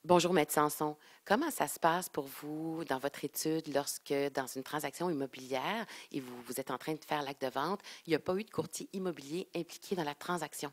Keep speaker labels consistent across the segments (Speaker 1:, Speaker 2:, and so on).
Speaker 1: Bonjour, Maître Sanson. Comment ça se passe pour vous dans votre étude lorsque, dans une transaction immobilière, et vous êtes en train de faire l'acte de vente, il n'y a pas eu de courtier immobilier impliqué dans la transaction?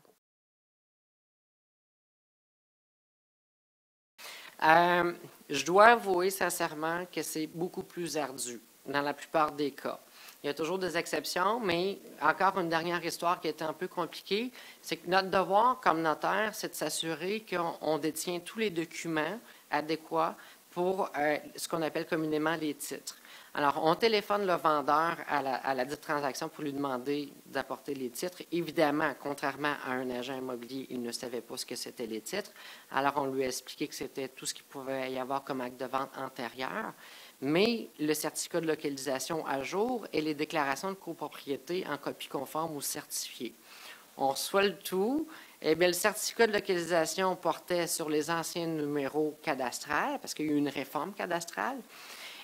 Speaker 2: Euh, je dois avouer sincèrement que c'est beaucoup plus ardu dans la plupart des cas. Il y a toujours des exceptions, mais encore une dernière histoire qui était un peu compliquée, c'est que notre devoir comme notaire, c'est de s'assurer qu'on détient tous les documents adéquats pour ce qu'on appelle communément les titres. Alors, on téléphone le vendeur à la dite transaction pour lui demander d'apporter les titres. Évidemment, contrairement à un agent immobilier, il ne savait pas ce que c'était les titres. Alors, on lui a expliqué que c'était tout ce qu'il pouvait y avoir comme acte de vente antérieur, mais le certificat de localisation à jour et les déclarations de copropriété en copie conforme ou certifiée. On reçoit le tout. Eh bien, le certificat de localisation portait sur les anciens numéros cadastrales, parce qu'il y a eu une réforme cadastrale.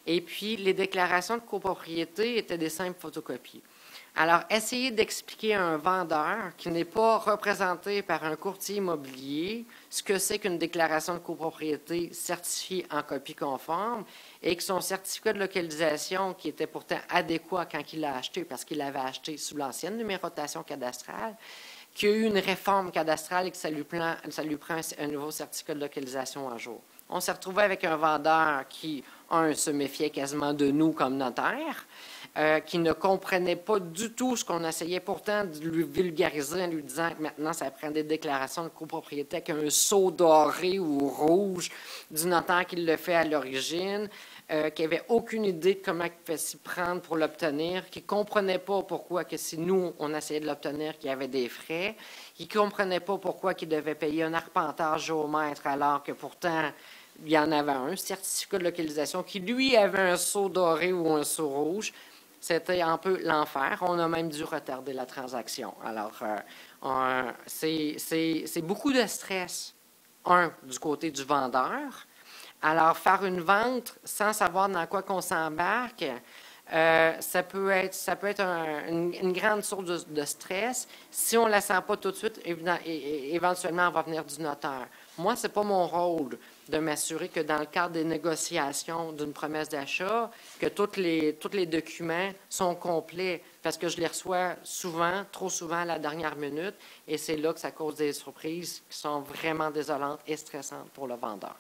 Speaker 2: Et puis, les déclarations de copropriété étaient des simples photocopies. Alors, essayez d'expliquer à un vendeur qui n'est pas représenté par un courtier immobilier ce que c'est qu'une déclaration de copropriété certifiée en copie conforme et que son certificat de localisation, qui était pourtant adéquat quand il l'a acheté, parce qu'il l'avait acheté sous l'ancienne numérotation cadastrale, qu'il y a eu une réforme cadastrale et que ça lui prend un nouveau certificat de localisation à jour. On s'est retrouvé avec un vendeur qui, se méfiait quasiment de nous comme notaire, qui ne comprenait pas du tout ce qu'on essayait pourtant de lui vulgariser en lui disant que maintenant, ça prend des déclarations de copropriété avec un sceau doré ou rouge du notaire qui le fait à l'origine, qui n'avait aucune idée de comment il pouvait s'y prendre pour l'obtenir, qui ne comprenait pas pourquoi que si nous, on essayait de l'obtenir, qu'il y avait des frais, qui ne comprenait pas pourquoi il devait payer un arpentage géomètre alors que pourtant, il y en avait un certificat de localisation qui, lui, avait un sceau doré ou un sceau rouge. C'était un peu l'enfer. On a même dû retarder la transaction. Alors, c'est beaucoup de stress, du côté du vendeur. Alors, faire une vente sans savoir dans quoi qu'on s'embarque, ça peut être une grande source de stress. Si on ne la sent pas tout de suite, éventuellement, on va venir du notaire. Moi, ce n'est pas mon rôle de m'assurer que dans le cadre des négociations d'une promesse d'achat, que tous les documents sont complets, parce que je les reçois souvent, trop souvent à la dernière minute, et c'est là que ça cause des surprises qui sont vraiment désolantes et stressantes pour le vendeur.